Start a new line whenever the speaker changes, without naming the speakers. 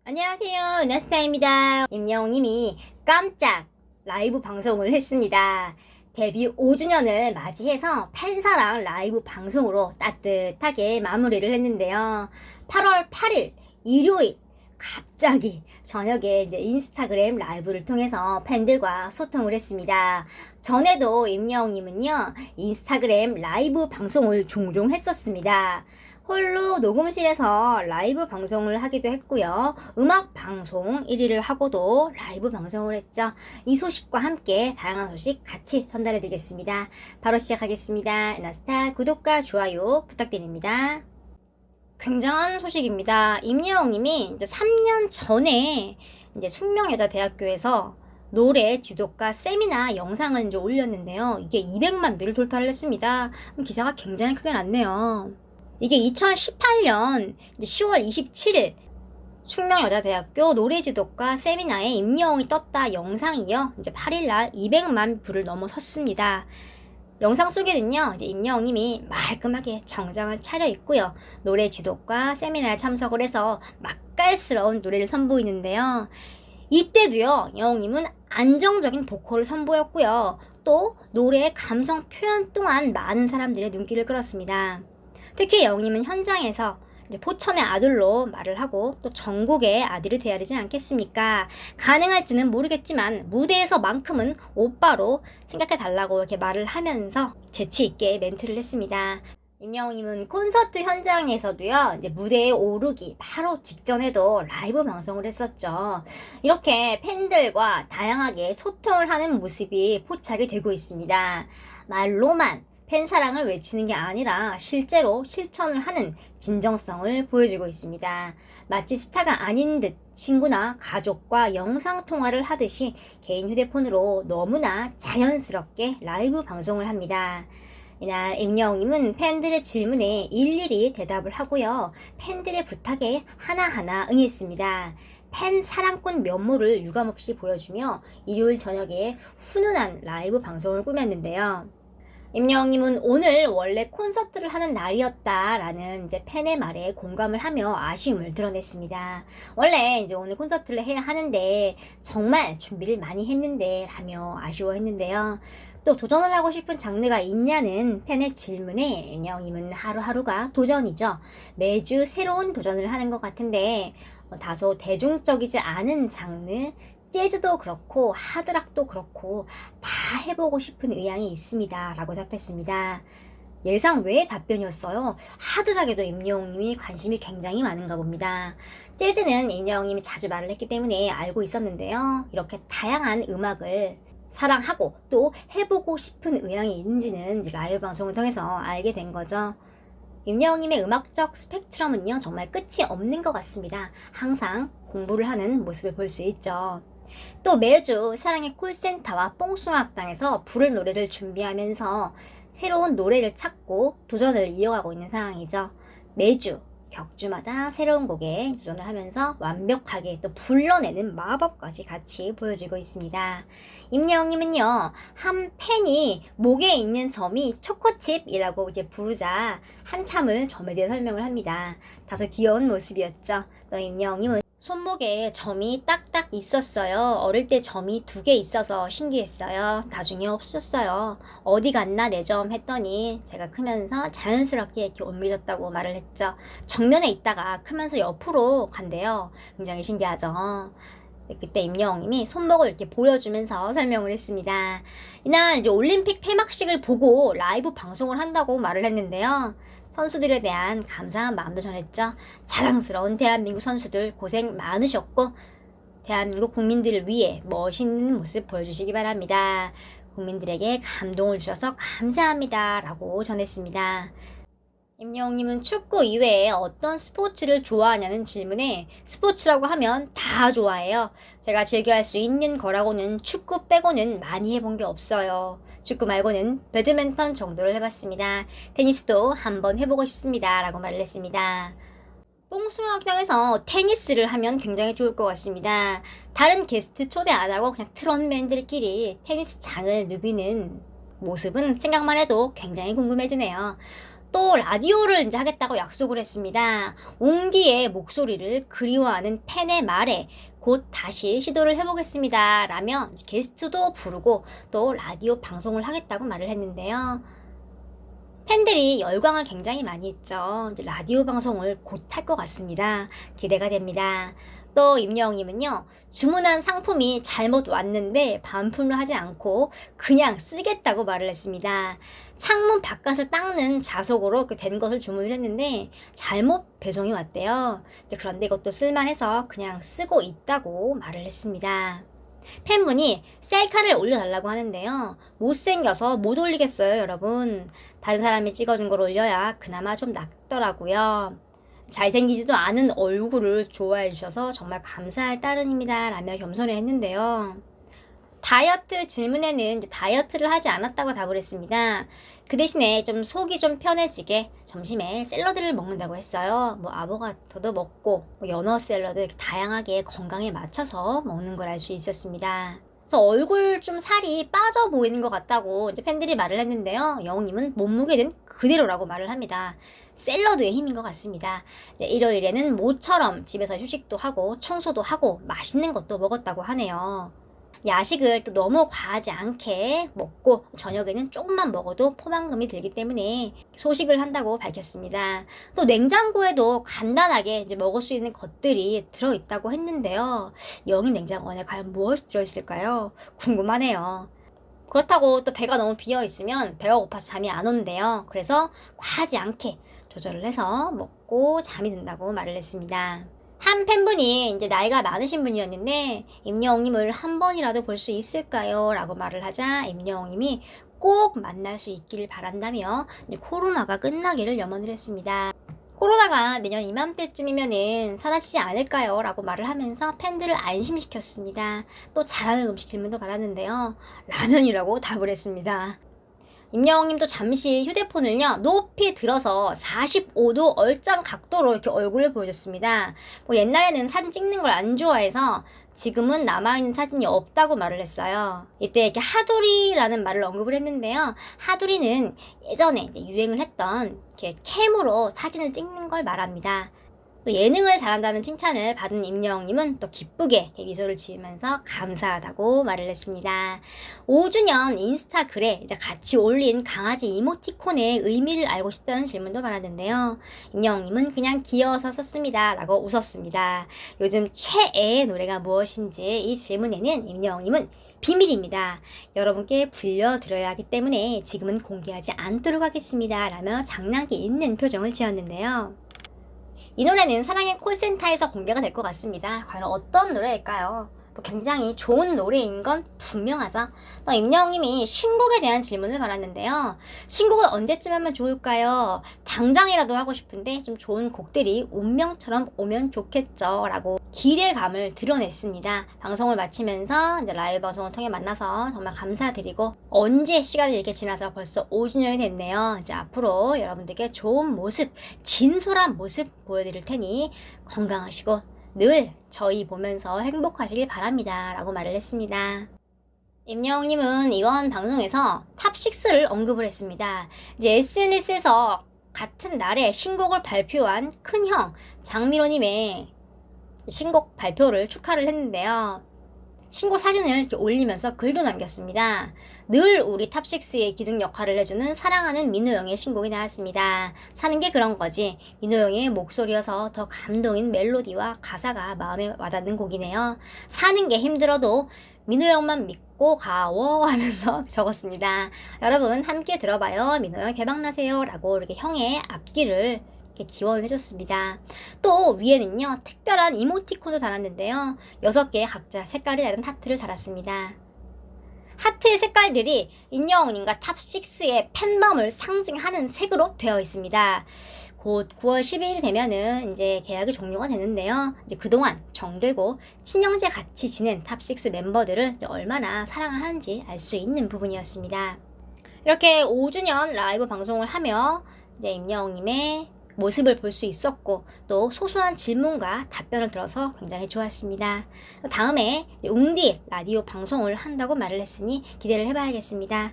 안녕하세요. 은하스타입니다. 임영웅님이 깜짝 라이브 방송을 했습니다. 데뷔 5주년을 맞이해서 팬사랑 라이브 방송으로 따뜻하게 마무리를 했는데요. 8월 8일 일요일 갑자기 저녁에 이제 인스타그램 라이브를 통해서 팬들과 소통을 했습니다. 전에도 임영웅님은요, 인스타그램 라이브 방송을 종종 했었습니다. 홀로 녹음실에서 라이브 방송을 하기도 했고요. 음악 방송 1위를 하고도 라이브 방송을 했죠. 이 소식과 함께 다양한 소식 같이 전달해 드리겠습니다. 바로 시작하겠습니다. 은하스타 구독과 좋아요 부탁드립니다. 굉장한 소식입니다. 임예영님이 이제 3년 전에 이제 숙명여자대학교에서 노래 지도과 세미나 영상을 이제 올렸는데요. 이게 200만 뷰를 돌파를 했습니다. 기사가 굉장히 크게 났네요. 이게 2018년 10월 27일 숙명여자대학교 노래지도과 세미나에 임영웅이 떴다 영상이요. 이제 8일날 200만 뷰를 넘어섰습니다. 영상 속에는요, 이제 임영웅님이 말끔하게 정장을 차려입고요. 노래지도과 세미나에 참석을 해서 맛깔스러운 노래를 선보이는데요. 이때도요, 영웅님은 안정적인 보컬을 선보였고요. 또 노래의 감성 표현 또한 많은 사람들의 눈길을 끌었습니다. 특히 영웅님은 현장에서 이제 포천의 아들로 말을 하고 또 전국의 아들이 되어야 되지 않겠습니까? 가능할지는 모르겠지만 무대에서만큼은 오빠로 생각해 달라고 이렇게 말을 하면서 재치 있게 멘트를 했습니다. 임영웅님은 콘서트 현장에서도요, 이제 무대에 오르기 바로 직전에도 라이브 방송을 했었죠. 이렇게 팬들과 다양하게 소통을 하는 모습이 포착이 되고 있습니다. 말로만 팬사랑을 외치는 게 아니라 실제로 실천을 하는 진정성을 보여주고 있습니다. 마치 스타가 아닌 듯 친구나 가족과 영상통화를 하듯이 개인 휴대폰으로 너무나 자연스럽게 라이브 방송을 합니다. 이날 임영웅님은 팬들의 질문에 일일이 대답을 하고요. 팬들의 부탁에 하나하나 응했습니다. 팬 사랑꾼 면모를 유감없이 보여주며 일요일 저녁에 훈훈한 라이브 방송을 꾸몄는데요. 임영웅님은 오늘 원래 콘서트를 하는 날이었다라는 이제 팬의 말에 공감을 하며 아쉬움을 드러냈습니다. 원래 이제 오늘 콘서트를 해야 하는데 정말 준비를 많이 했는데 라며 아쉬워했는데요. 또 도전을 하고 싶은 장르가 있냐는 팬의 질문에 임영웅님은 하루하루가 도전이죠. 매주 새로운 도전을 하는 것 같은데 다소 대중적이지 않은 장르, 재즈도 그렇고 하드락도 그렇고 다 해보고 싶은 의향이 있습니다 라고 답했습니다. 예상 외의 답변이었어요. 하드락에도 임영웅님이 관심이 굉장히 많은가 봅니다. 재즈는 임영웅님이 자주 말을 했기 때문에 알고 있었는데요. 이렇게 다양한 음악을 사랑하고 또 해보고 싶은 의향이 있는지는 라이브 방송을 통해서 알게 된 거죠. 임영웅님의 음악적 스펙트럼은요, 정말 끝이 없는 것 같습니다. 항상 공부를 하는 모습을 볼 수 있죠. 또 매주 사랑의 콜센터와 뽕숭아학당에서 부를 노래를 준비하면서 새로운 노래를 찾고 도전을 이어가고 있는 상황이죠. 매주 격주마다 새로운 곡에 도전을 하면서 완벽하게 또 불러내는 마법까지 같이 보여주고 있습니다. 임영웅님은요, 한 팬이 목에 있는 점이 초코칩이라고 이제 부르자 한참을 점에 대해 설명을 합니다. 다소 귀여운 모습이었죠. 또 임영웅님은 손목에 점이 딱딱 있었어요. 어릴 때 점이 2개 있어서 신기했어요. 나중에 없었어요. 어디 갔나 내 점 했더니 제가 크면서 자연스럽게 이렇게 옮겨졌다고 말을 했죠. 정면에 있다가 크면서 옆으로 간대요. 굉장히 신기하죠. 그때 임영웅님이 손목을 이렇게 보여주면서 설명을 했습니다. 이날 이제 올림픽 폐막식을 보고 라이브 방송을 한다고 말을 했는데요. 선수들에 대한 감사한 마음도 전했죠. 자랑스러운 대한민국 선수들 고생 많으셨고 대한민국 국민들을 위해 멋있는 모습 보여주시기 바랍니다. 국민들에게 감동을 주셔서 감사합니다 라고 전했습니다. 임영웅님은 축구 이외에 어떤 스포츠를 좋아하냐는 질문에 스포츠라고 하면 다 좋아해요. 제가 즐겨할 수 있는 거라고는 축구 빼고는 많이 해본 게 없어요. 축구 말고는 배드민턴 정도를 해봤습니다. 테니스도 한번 해보고 싶습니다 라고 말을 했습니다. 뽕숭아학당에서 테니스를 하면 굉장히 좋을 것 같습니다. 다른 게스트 초대 안 하고 그냥 트롯맨들끼리 테니스장을 누비는 모습은 생각만 해도 굉장히 궁금해지네요. 또 라디오를 이제 하겠다고 약속을 했습니다. 옹디의 목소리를 그리워하는 팬의 말에 곧 다시 시도를 해보겠습니다 라며 게스트도 부르고 또 라디오 방송을 하겠다고 말을 했는데요. 팬들이 열광을 굉장히 많이 했죠. 이제 라디오 방송을 곧 할 것 같습니다. 기대가 됩니다. 또 임영웅님은요, 주문한 상품이 잘못 왔는데 반품을 하지 않고 그냥 쓰겠다고 말을 했습니다. 창문 바깥을 닦는 자석으로 된 것을 주문을 했는데 잘못 배송이 왔대요. 그런데 이것도 쓸만해서 그냥 쓰고 있다고 말을 했습니다. 팬분이 셀카를 올려달라고 하는데요. 못생겨서 못 올리겠어요, 여러분. 다른 사람이 찍어준 걸 올려야 그나마 좀 낫더라고요. 잘생기지도 않은 얼굴을 좋아해 주셔서 정말 감사할 따름입니다 라며 겸손히 했는데요. 다이어트 질문에는 다이어트를 하지 않았다고 답을 했습니다. 그 대신에 좀 속이 좀 편해지게 점심에 샐러드를 먹는다고 했어요. 뭐 아보카도도 먹고 연어 샐러드 이렇게 다양하게 건강에 맞춰서 먹는 걸 알 수 있었습니다. 그래서 얼굴 좀 살이 빠져 보이는 것 같다고 이제 팬들이 말을 했는데요. 영웅님은 몸무게는 그대로라고 말을 합니다. 샐러드의 힘인 것 같습니다. 이제 일요일에는 모처럼 집에서 휴식도 하고 청소도 하고 맛있는 것도 먹었다고 하네요. 야식을 또 너무 과하지 않게 먹고 저녁에는 조금만 먹어도 포만감이 들기 때문에 소식을 한다고 밝혔습니다. 또 냉장고에도 간단하게 이제 먹을 수 있는 것들이 들어있다고 했는데요. 영인 냉장고 안에 과연 무엇이 들어있을까요? 궁금하네요. 그렇다고 또 배가 너무 비어 있으면 배가 고파서 잠이 안 오는데요. 그래서 과하지 않게 조절을 해서 먹고 잠이 든다고 말을 했습니다. 한 팬분이 이제 나이가 많으신 분이었는데 임영웅님을 한 번이라도 볼 수 있을까요? 라고 말을 하자 임영웅님이 꼭 만날 수 있기를 바란다며 이제 코로나가 끝나기를 염원을 했습니다. 코로나가 내년 이맘때쯤이면은 사라지지 않을까요? 라고 말을 하면서 팬들을 안심시켰습니다. 또 잘하는 음식 질문도 받았는데요. 라면이라고 답을 했습니다. 임영웅님도 잠시 휴대폰을요 높이 들어서 45도 얼짱 각도로 이렇게 얼굴을 보여줬습니다. 뭐 옛날에는 사진 찍는 걸 안 좋아해서 지금은 남아있는 사진이 없다고 말을 했어요. 이때 이렇게 하두리라는 말을 언급을 했는데요. 하두리는 예전에 이제 유행을 했던 이렇게 캠으로 사진을 찍는 걸 말합니다. 또 예능을 잘한다는 칭찬을 받은 임영웅님은 또 기쁘게 미소를 지으면서 감사하다고 말을 했습니다. 5주년 인스타 글에 이제 같이 올린 강아지 이모티콘의 의미를 알고 싶다는 질문도 받았는데요. 임영웅님은 그냥 귀여워서 썼습니다 라고 웃었습니다. 요즘 최애의 노래가 무엇인지 이 질문에는 임영웅님은 비밀입니다. 여러분께 불려드려야 하기 때문에 지금은 공개하지 않도록 하겠습니다 라며 장난기 있는 표정을 지었는데요. 이 노래는 사랑의 콜센터에서 공개가 될 것 같습니다. 과연 어떤 노래일까요? 굉장히 좋은 노래인 건 분명하죠. 또 임영웅님이 신곡에 대한 질문을 받았는데요. 신곡은 언제쯤 하면 좋을까요? 당장이라도 하고 싶은데 좀 좋은 곡들이 운명처럼 오면 좋겠죠 라고 기대감을 드러냈습니다. 방송을 마치면서 이제 라이브 방송을 통해 만나서 정말 감사드리고 언제 시간이 이렇게 지나서 벌써 5주년이 됐네요. 이제 앞으로 여러분들께 좋은 모습, 진솔한 모습 보여드릴 테니 건강하시고 늘 저희 보면서 행복하시길 바랍니다 라고 말을 했습니다. 임영웅님은 이번 방송에서 탑6를 언급을 했습니다. 이제 SNS에서 같은 날에 신곡을 발표한 큰형 장민호님의 신곡 발표를 축하를 했는데요. 신곡 사진을 이렇게 올리면서 글도 남겼습니다. 늘 우리 탑6의 기둥 역할을 해주는 사랑하는 민호영의 신곡이 나왔습니다. 사는 게 그런 거지. 민호영의 목소리여서 더 감동인 멜로디와 가사가 마음에 와닿는 곡이네요. 사는 게 힘들어도 민호영만 믿고 가워 하면서 적었습니다. 여러분 함께 들어봐요. 민호영 대박나세요 라고 이렇게 형의 앞길을 기원을 해줬습니다. 또 위에는요 특별한 이모티콘도 달았는데요. 6개 각자 색깔이 다른 하트를 달았습니다. 하트의 색깔들이 임영웅님과 탑6의 팬덤을 상징하는 색으로 되어 있습니다. 곧 9월 12일 되면은 이제 계약이 종료가 되는데요. 이제 그동안 정들고 친형제 같이 지낸 탑6 멤버들을 이제 얼마나 사랑을 하는지 알 수 있는 부분이었습니다. 이렇게 5주년 라이브 방송을 하며 이제 임영웅님의 모습을 볼 수 있었고 또 소소한 질문과 답변을 들어서 굉장히 좋았습니다. 다음에 웅디 라디오 방송을 한다고 말을 했으니 기대를 해봐야겠습니다.